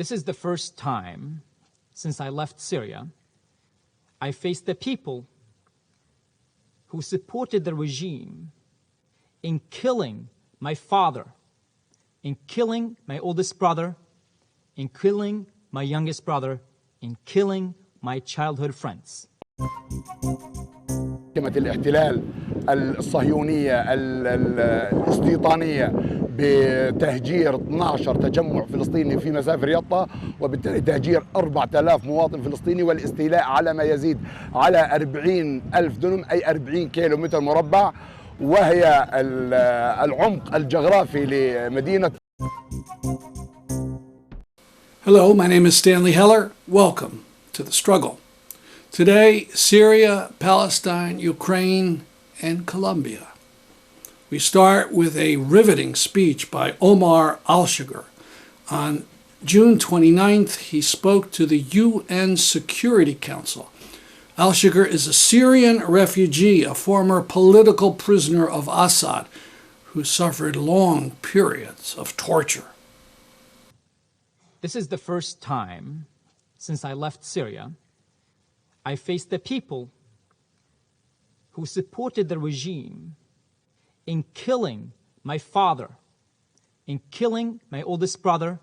This is the first time since I left Syria I faced the people who supported the regime in killing my father, in killing my oldest brother, in killing my youngest brother, in killing my childhood friends. محكمة الاحتلال الصهيونية الاستيطانية بتهجير 12 تجمع فلسطيني في مسافر يطا، وبالتالي تهجير 4000 مواطن فلسطيني والاستيلاء على ما يزيد على 40,000 دنم أي 40 كيلو متر مربع، وهي العمق الجغرافي لمدينة. Hello, my name is Stanley Heller. Welcome to The Struggle. Today, Syria, Palestine, Ukraine, and Colombia. We start with a riveting speech by Omar Alshogre. On June 29th, he spoke to the UN Security Council. Alshogre is a Syrian refugee, a former political prisoner of Assad, who suffered long periods of torture. This is the first time since I left Syria I faced the people who supported the regime in killing my father, in killing my oldest brother,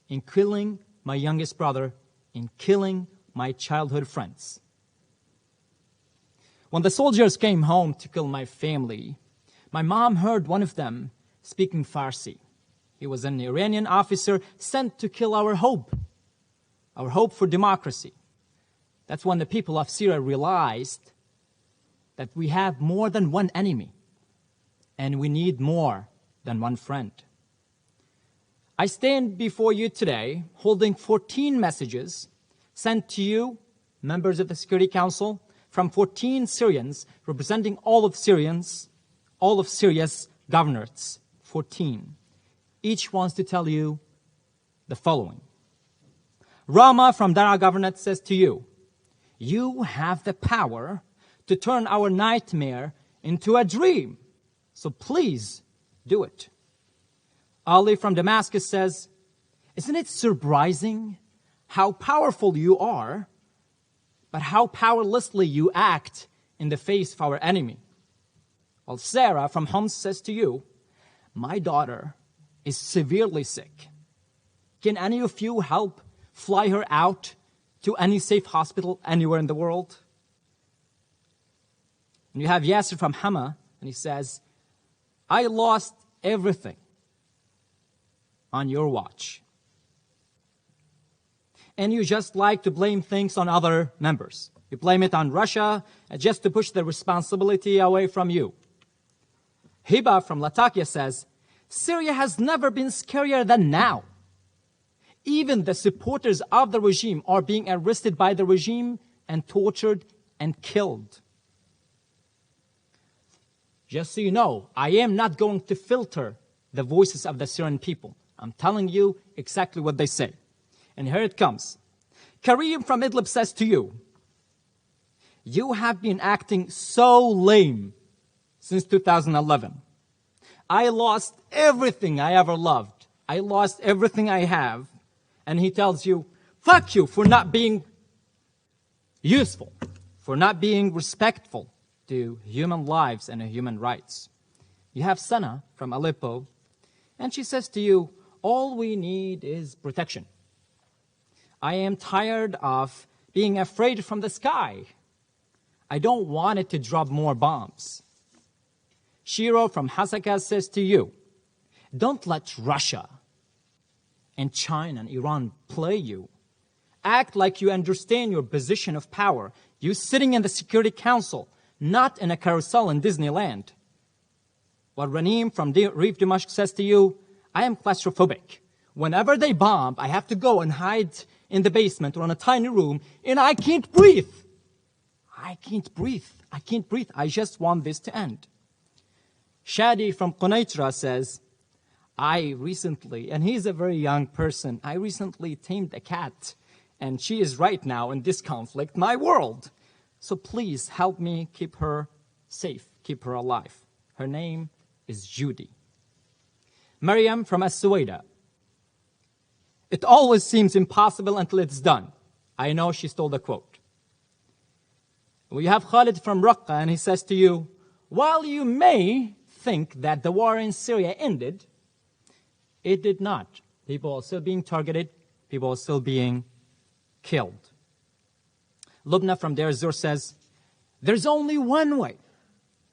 in killing my youngest brother, in killing my childhood friends. When the soldiers came home to kill my family, my mom heard one of them speaking Farsi. He was an Iranian officer sent to kill our hope for democracy. That's when the people of Syria realized that we have more than one enemy, and we need more than one friend. I stand before you today holding 14 messages sent to you, members of the Security Council, from 14 Syrians representing all of Syria's governorates, 14. Each wants to tell you the following. Rama from Dara Governorate says to you, you have the power to turn our nightmare into a dream, so please do it. Ali from Damascus says, isn't it surprising how powerful you are, but how powerlessly you act in the face of our enemy? While Sarah from Homs says to you, my daughter is severely sick. Can any of you help fly her out to any safe hospital anywhere in the world? And you have Yasser from Hama, and he says, I lost everything on your watch. And you just like to blame things on other members. You blame it on Russia just to push the responsibility away from you. Hiba from Latakia says, Syria has never been scarier than now. Even the supporters of the regime are being arrested by the regime and tortured and killed. Just so you know, I am not going to filter the voices of the Syrian people. I'm telling you exactly what they say. And here it comes. Karim from Idlib says to you, you have been acting so lame since 2011. I lost everything I ever loved. I lost everything I have. And he tells you, fuck you for not being useful, for not being respectful to human lives and human rights. You have Sana from Aleppo, and she says to you, all we need is protection. I am tired of being afraid from the sky. I don't want it to drop more bombs. Shiro from Hasaka says to you, don't let Russia and China and Iran play you. Act like you understand your position of power. You sitting in the Security Council, not in a carousel in Disneyland. While Ranim from Reef Dimashq says to you, I am claustrophobic. Whenever they bomb, I have to go and hide in the basement or in a tiny room, and I can't breathe. I can't breathe. I can't breathe. I just want this to end. Shadi from Quneitra says, I recently, and he's a very young person, I recently tamed a cat, and she is right now in this conflict, my world. So please help me keep her safe, keep her alive. Her name is Judy. Maryam from As-Suwaida. It always seems impossible until it's done. I know she stole the quote. We have Khalid from Raqqa, and he says to you, while you may think that the war in Syria ended, it did not. People are still being targeted. People are still being killed. Lubna from Deir Zur says, there's only one way.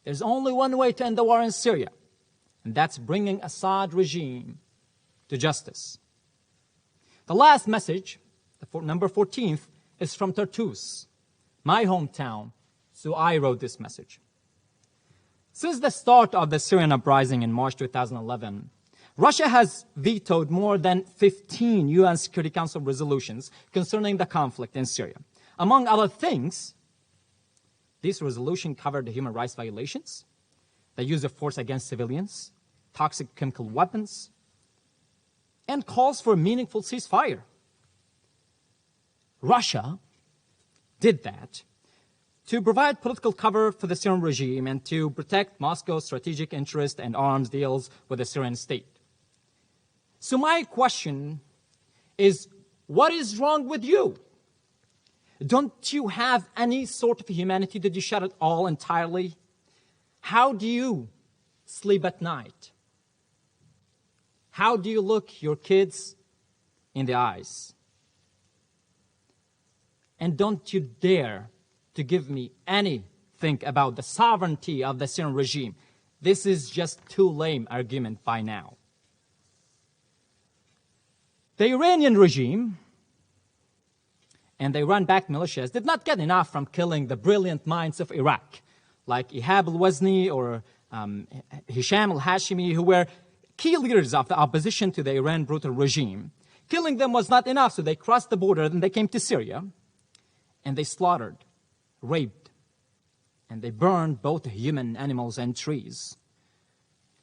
There's only one way to end the war in Syria, and that's bringing Assad regime to justice. The last message, number 14th, is from Tartus, my hometown, so I wrote this message. Since the start of the Syrian uprising in March 2011, Russia has vetoed more than 15 UN Security Council resolutions concerning the conflict in Syria. Among other things, this resolution covered human rights violations, the use of force against civilians, toxic chemical weapons, and calls for a meaningful ceasefire. Russia did that to provide political cover for the Syrian regime and to protect Moscow's strategic interest and arms deals with the Syrian state. So my question is, what is wrong with you? Don't you have any sort of humanity? Did you shut it all entirely? How do you sleep at night? How do you look your kids in the eyes? And don't you dare to give me anything about the sovereignty of the Syrian regime. This is just too lame argument by now. The Iranian regime and the Iran-backed militias did not get enough from killing the brilliant minds of Iraq, like Ihab al-Wazni or Hisham al-Hashimi, who were key leaders of the opposition to the Iran brutal regime. Killing them was not enough, so they crossed the border, then they came to Syria, and they slaughtered, raped, and they burned both human animals and trees.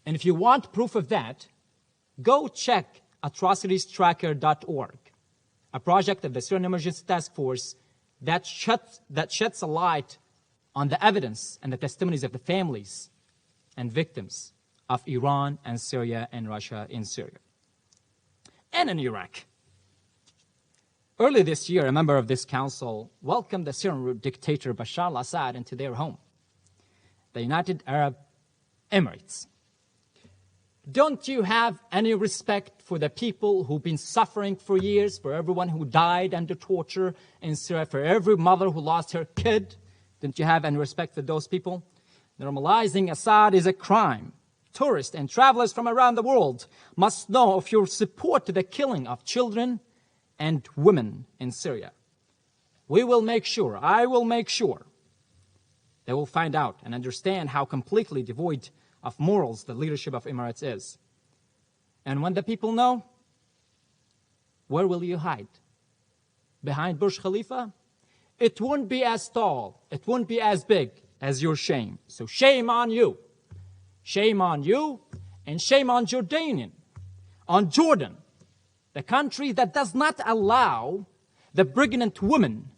And if you want proof of that, go check atrocitiestracker.org, a project of the Syrian Emergency Task Force that sheds a light on the evidence and the testimonies of the families and victims of Iran and Syria and Russia in Syria and in Iraq. Early this year, a member of this council welcomed the Syrian dictator Bashar al-Assad into their home, the United Arab Emirates. Don't you have any respect for the people who've been suffering for years, for everyone who died under torture in Syria, for every mother who lost her kid? Don't you have any respect for those people? Normalizing Assad is a crime. Tourists and travelers from around the world must know of your support to the killing of children and women in Syria. We will make sure, I will make sure, they will find out and understand how completely devoid of morals the leadership of Emirates is. And when the people know, where will you hide? Behind Burj Khalifa? It won't be as tall, it won't be as big as your shame. So shame on you. Shame on you, and shame on Jordanian, on Jordan, the country that does not allow the pregnant women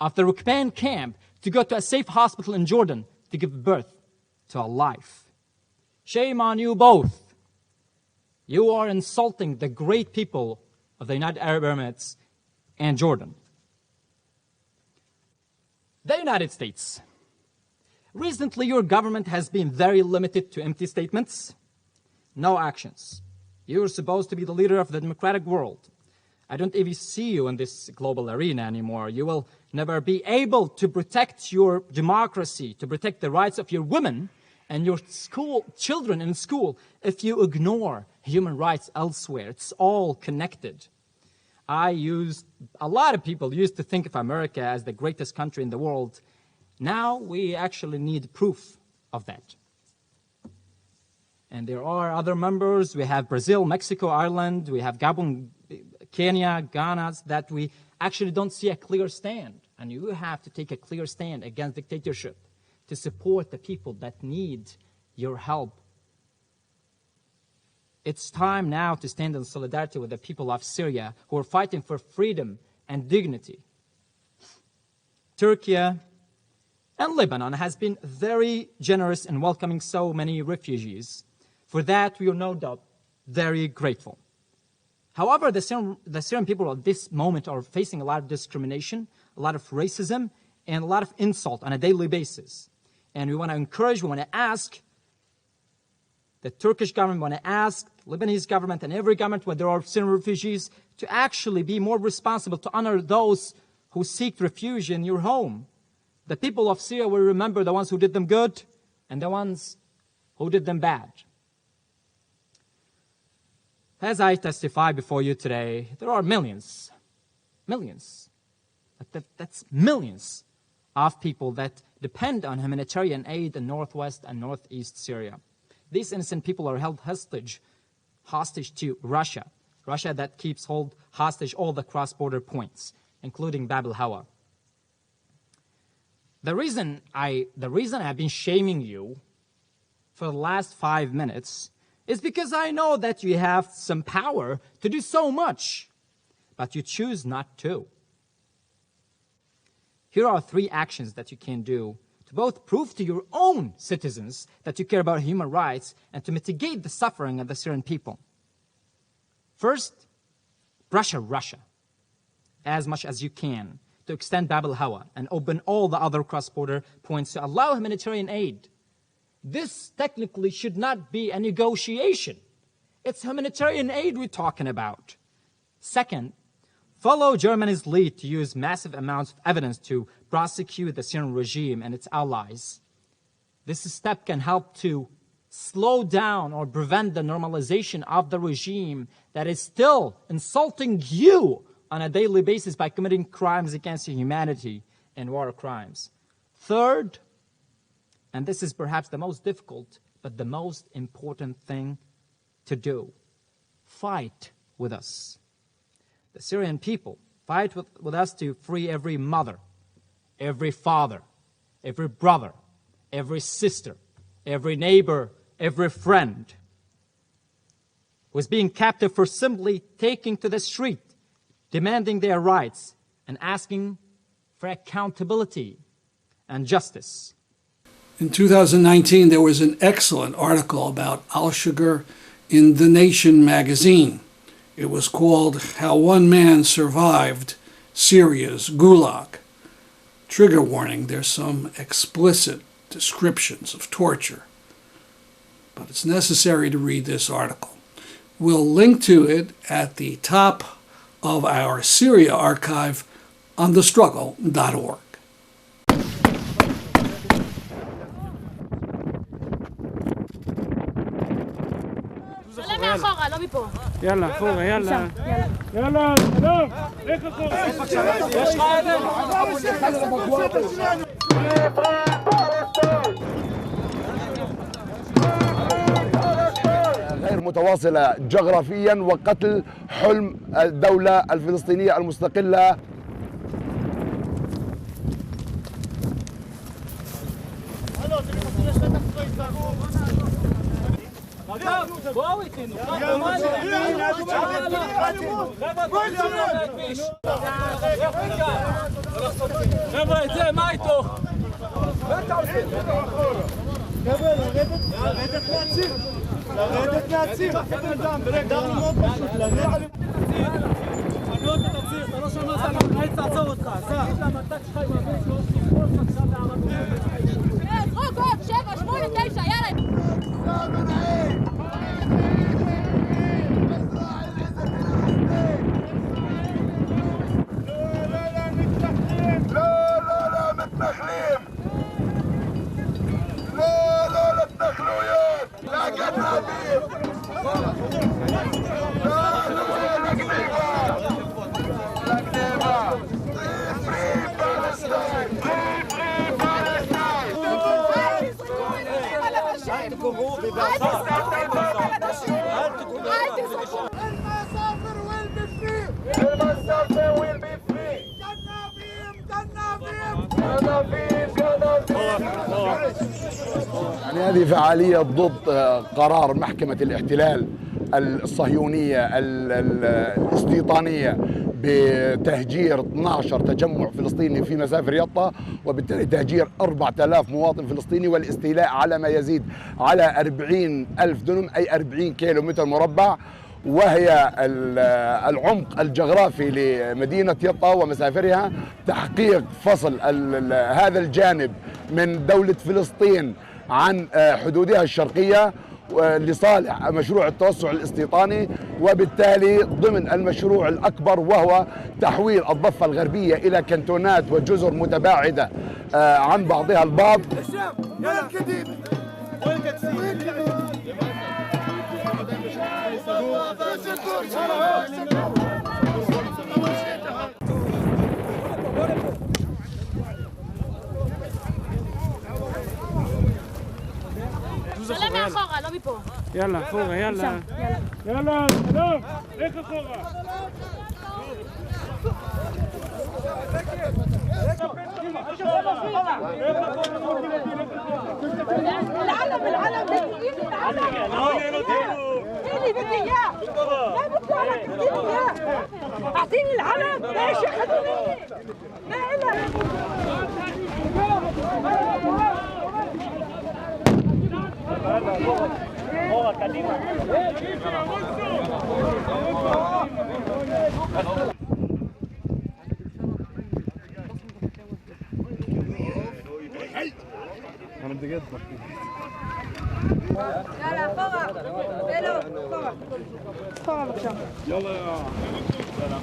of the Rukban camp to go to a safe hospital in Jordan to give birth to a life. Shame on you both. You are insulting the great people of the United Arab Emirates and Jordan. The United States. Recently, your government has been very limited to empty statements, no actions. You're supposed to be the leader of the democratic world. I don't even see you in this global arena anymore. You will never be able to protect your democracy, to protect the rights of your women and your children in school if you ignore human rights elsewhere. It's all connected. A lot of people used to think of America as the greatest country in the world. Now we actually need proof of that. And there are other members. We have Brazil, Mexico, Ireland. We have Gabon, Kenya, Ghana, that we actually don't see a clear stand. And you have to take a clear stand against dictatorship to support the people that need your help. It's time now to stand in solidarity with the people of Syria who are fighting for freedom and dignity. Turkey and Lebanon has been very generous in welcoming so many refugees. For that, we are no doubt very grateful. However, the Syrian people at this moment are facing a lot of discrimination, a lot of racism, and a lot of insult on a daily basis. And we want to encourage, we want to ask the Turkish government, we want to ask the Lebanese government and every government where there are Syrian refugees to actually be more responsible, to honor those who seek refuge in your home. The people of Syria will remember the ones who did them good and the ones who did them bad. As I testify before you today, there are millions, that's millions of people that depend on humanitarian aid in northwest and northeast Syria. These innocent people are held hostage to Russia that keeps hostage all the cross-border points, including Bab al-Hawa. The reason I've been shaming you for the last 5 minutes is because I know that you have some power to do so much, but you choose not to. Here are 3 actions that you can do to both prove to your own citizens that you care about human rights and to mitigate the suffering of the Syrian people. First, pressure Russia as much as you can to extend Bab al-Hawa and open all the other cross-border points to allow humanitarian aid. This technically should not be a negotiation. It's humanitarian aid we're talking about. Second, follow Germany's lead to use massive amounts of evidence to prosecute the Syrian regime and its allies. This step can help to slow down or prevent the normalization of the regime that is still insulting you on a daily basis by committing crimes against humanity and war crimes. Third, and this is perhaps the most difficult, but the most important thing to do, fight with us. The Syrian people, fight with us to free every mother, every father, every brother, every sister, every neighbor, every friend who is being captive for simply taking to the street, demanding their rights, and asking for accountability and justice. In 2019, there was an excellent article about Alshogre in The Nation magazine. It was called How One Man Survived Syria's Gulag. Trigger warning, there's some explicit descriptions of torture. But it's necessary to read this article. We'll link to it at the top of our Syria archive on thestruggle.org. يلا فوق يلا يلا سلام ليك غير متواصلة جغرافيا وقتل حلم الدولة الفلسطينية المستقلة. يعني هذه فعالية ضد قرار محكمة الاحتلال الصهيونية الاستيطانية بتهجير 12 تجمع فلسطيني في مسافر يطا، وبالتالي تهجير 4000 مواطن فلسطيني والاستيلاء على ما يزيد على 40,000 دنم أي 40 كيلو متر مربع. وهي العمق الجغرافي لمدينة يطا ومسافرها، تحقيق فصل هذا الجانب من دولة فلسطين عن حدودها الشرقية لصالح مشروع التوسع الاستيطاني، وبالتالي ضمن المشروع الأكبر وهو تحويل الضفة الغربية إلى كنتونات وجزر متباعدة عن بعضها البعض. يلا فوق يلا يلا سلام ليك فوق العلم اللي بدي اياه لا بطلع بدي اياه اعطيني العلم ليش اخذوني لا انا بدي قد يلا فوق فوق بكشف يلا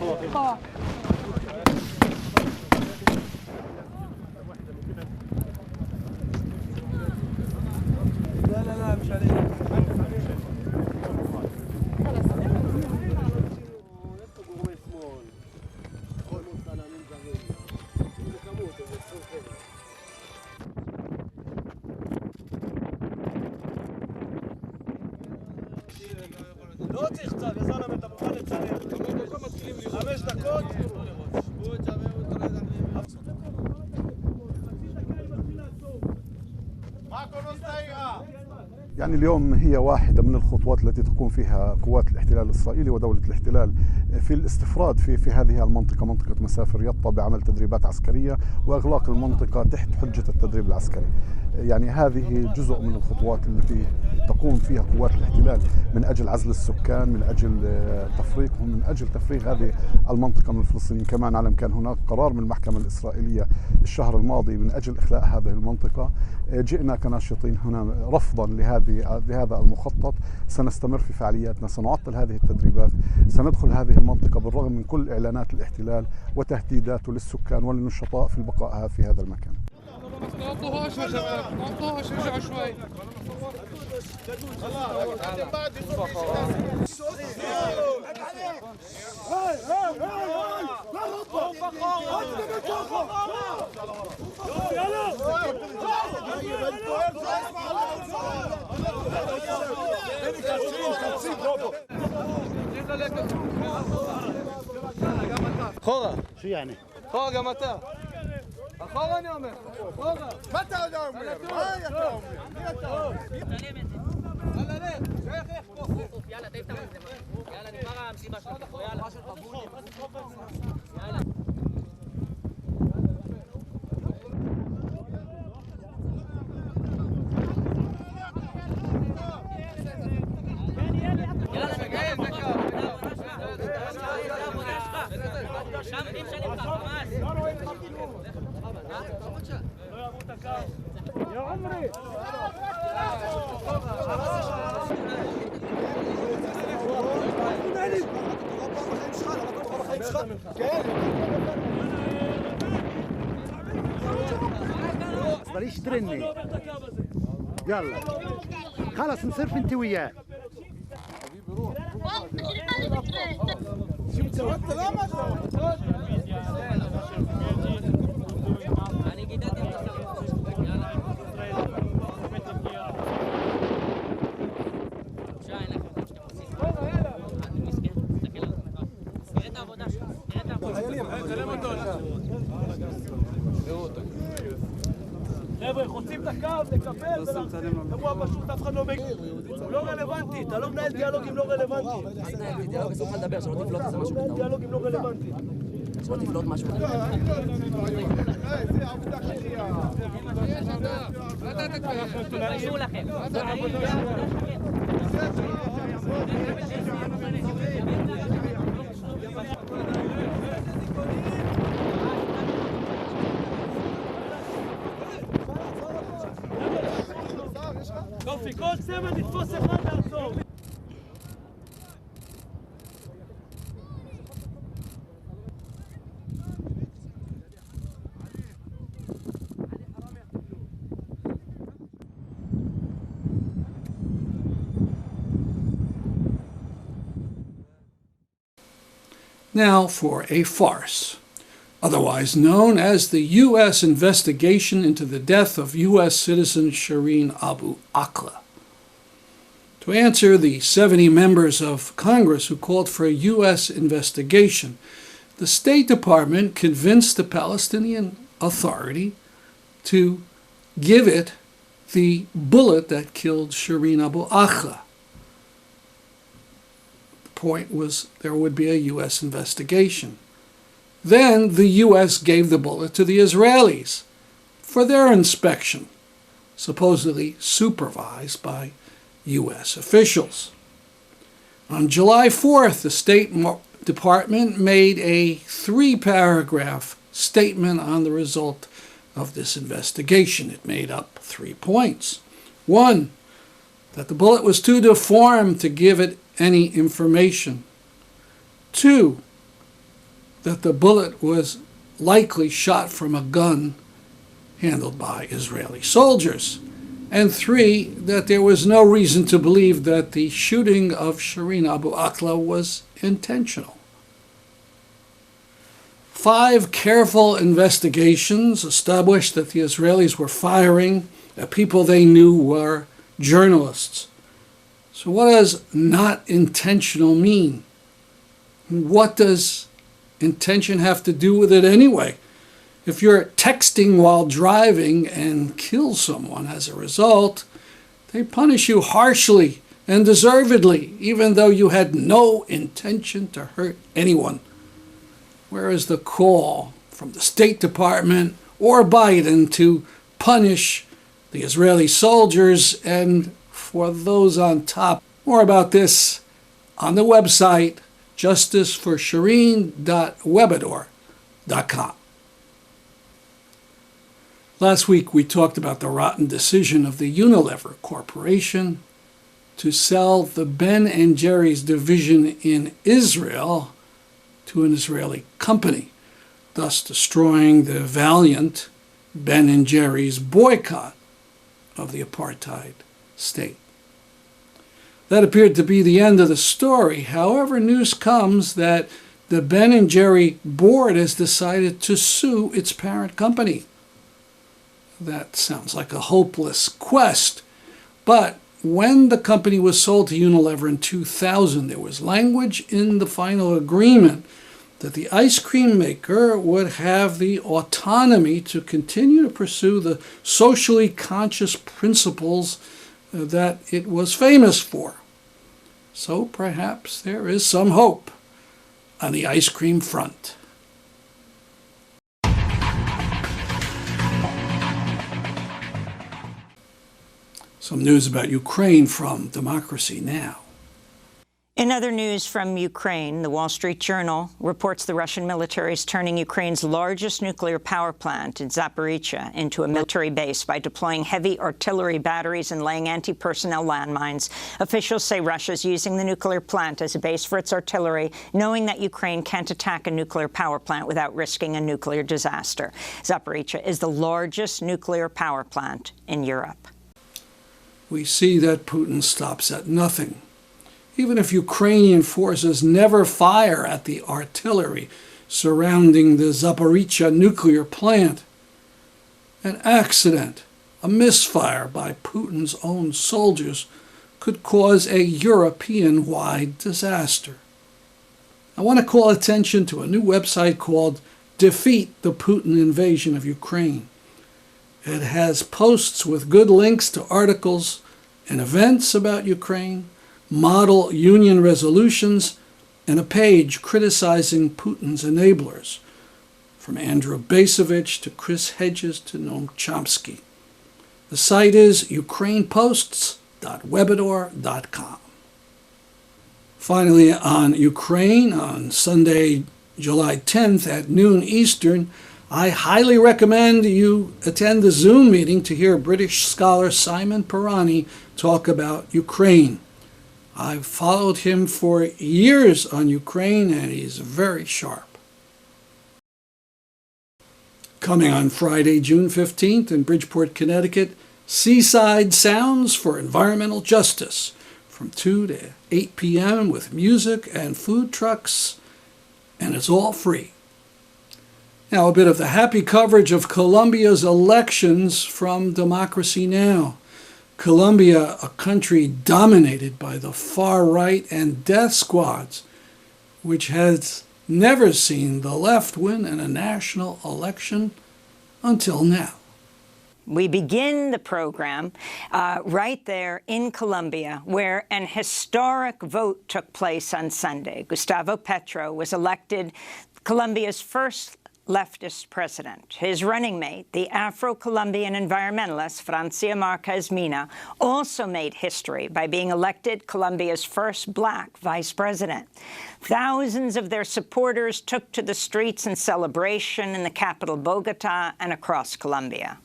فوق لا مش عليك. לא צריך צו, יא זלמה, אתה מוכן לצלם. 5 דקות. يعني اليوم هي واحدة من الخطوات التي تقوم فيها قوات الاحتلال الإسرائيلي ودولة الاحتلال في الاستفراد في هذه المنطقة، منطقة مسافر يطا، بعمل تدريبات عسكرية وإغلاق المنطقة تحت حجة التدريب العسكري. يعني هذه جزء من الخطوات التي تقوم فيها قوات الاحتلال من أجل عزل السكان، من أجل تفريقهم، من أجل تفريغ هذه المنطقة من الفلسطينيين. كما نعلم كان هناك قرار من المحكمة الإسرائيلية الشهر الماضي من أجل إخلاء هذه المنطقة. جئنا كناشطين هنا رفضا لهذا المخطط. سنستمر في فعالياتنا، سنعطل هذه التدريبات، سندخل هذه المنطقة بالرغم من كل إعلانات الاحتلال وتهديداته للسكان وللنشطاء في البقاء في هذا المكان. ما تطلعوش يا شباب، ما تطلعوش، ارجعوا شوي. خورا شو يعني؟ خورا גם אתה. אחורה אני אומר, אחורה. מה אתה יודע אומר? מה אתה אומר? מי אתה אומר? יאללה לך, איך כוסף? יאללה, תעיף את המצלמה. יאללה, נגמר המסיבה שלך. יאללה. יאללה. يا عمري بلاش ترني. يلا خلص نصرف انت وياه. חבר'ה, חוצים את הקו, לקפל ולחזור. פשוט אף אחד לא מגיע. הוא לא רלוונטי, אתה לא מנהל דיאלוגים לא רלוונטיים. דיאלוג אסור לך לדבר, שלא תפלוט איזה משהו פתאום. דיאלוגים לא רלוונטיים. שלא תפלוט משהו. תתביישו לכם. יופי, כל צמד יתפוס אחד לעצור. Now for a farce, otherwise known as the U.S. investigation into the death of U.S. citizen Shireen Abu Akleh. To answer the 70 members of Congress who called for a U.S. investigation, the State Department convinced the Palestinian Authority to give it the bullet that killed Shireen Abu Akleh. Point was there would be a U.S. investigation. Then the U.S. gave the bullet to the Israelis for their inspection, supposedly supervised by U.S. officials. On July 4th, the State Department made a 3-paragraph statement on the result of this investigation. It made up 3 points. 1, that the bullet was too deformed to give it any information. 2, that the bullet was likely shot from a gun handled by Israeli soldiers. And 3, that there was no reason to believe that the shooting of Shireen Abu Akleh was intentional. 5 careful investigations established that the Israelis were firing at people they knew were journalists. So what does not intentional mean? What does intention have to do with it anyway? If you're texting while driving and kill someone as a result, they punish you harshly and deservedly, even though you had no intention to hurt anyone. Whereas the call from the State Department or Biden to punish the Israeli soldiers and for those on top. More about this on the website justiceforshireen.webador.com. Last week we talked about the rotten decision of the Unilever Corporation to sell the Ben & Jerry's division in Israel to an Israeli company, thus destroying the valiant Ben & Jerry's boycott of the apartheid state. That appeared to be the end of the story. However, news comes that the Ben & Jerry board has decided to sue its parent company. That sounds like a hopeless quest, but when the company was sold to Unilever in 2000, there was language in the final agreement that the ice cream maker would have the autonomy to continue to pursue the socially conscious principles that it was famous for. So perhaps there is some hope on the ice cream front. Some news about Ukraine from Democracy Now! In other news from Ukraine, the Wall Street Journal reports the Russian military is turning Ukraine's largest nuclear power plant in Zaporizhzhia into a military base by deploying heavy artillery batteries and laying anti-personnel landmines. Officials say Russia is using the nuclear plant as a base for its artillery, knowing that Ukraine can't attack a nuclear power plant without risking a nuclear disaster. Zaporizhzhia is the largest nuclear power plant in Europe. We see that Putin stops at nothing. Even if Ukrainian forces never fire at the artillery surrounding the Zaporizhzhia nuclear plant, an accident, a misfire by Putin's own soldiers, could cause a European-wide disaster. I want to call attention to a new website called Defeat the Putin Invasion of Ukraine. It has posts with good links to articles and events about Ukraine, model union resolutions, and a page criticizing Putin's enablers, from Andrew Basovich to Chris Hedges to Noam Chomsky. The site is ukraineposts.webador.com. Finally, on Ukraine, on Sunday, July 10th at noon Eastern, I highly recommend you attend the Zoom meeting to hear British scholar Simon Pirani talk about Ukraine. I've followed him for years on Ukraine, and he's very sharp. Coming on Friday, June 15th in Bridgeport, Connecticut, Seaside Sounds for Environmental Justice from 2 to 8 p.m. with music and food trucks, and it's all free. Now, a bit of the happy coverage of Colombia's elections from Democracy Now! Colombia, a country dominated by the far right and death squads, which has never seen the left win in a national election until now. We begin the program right there in Colombia, where an historic vote took place on Sunday. Gustavo Petro was elected Colombia's first leftist president. His running mate, the Afro-Colombian environmentalist Francia Marquez Mina, also made history by being elected Colombia's first black vice president. Thousands of their supporters took to the streets in celebration in the capital Bogota and across Colombia.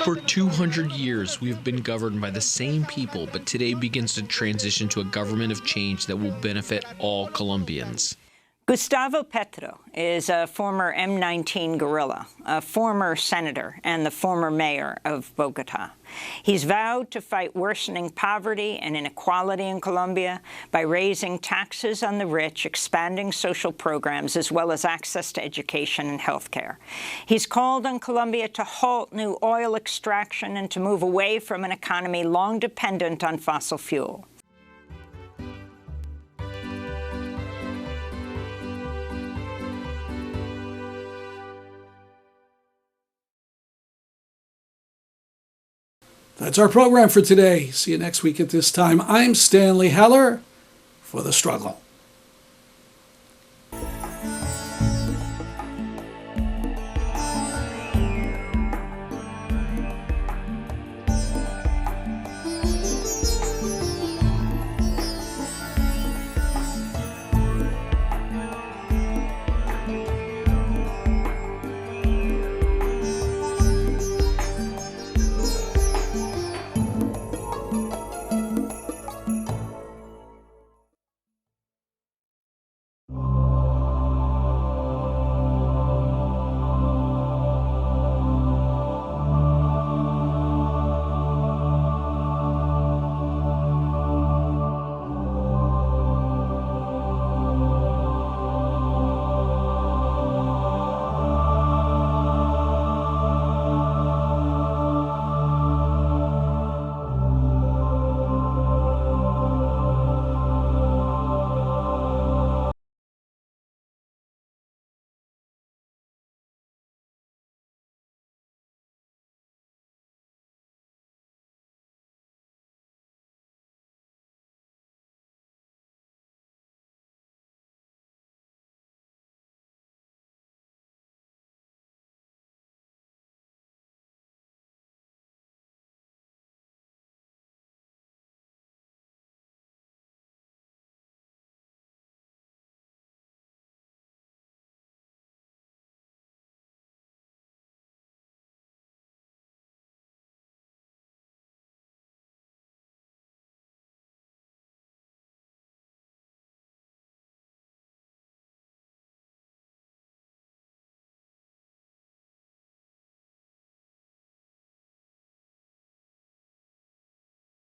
For 200 years, we have been governed by the same people, but today begins to transition to a government of change that will benefit all Colombians. Gustavo Petro is a former M19 guerrilla, a former senator, and the former mayor of Bogota. He's vowed to fight worsening poverty and inequality in Colombia by raising taxes on the rich, expanding social programs, as well as access to education and health care. He's called on Colombia to halt new oil extraction and to move away from an economy long dependent on fossil fuel. That's our program for today. See you next week at this time. I'm Stanley Heller for The Struggle.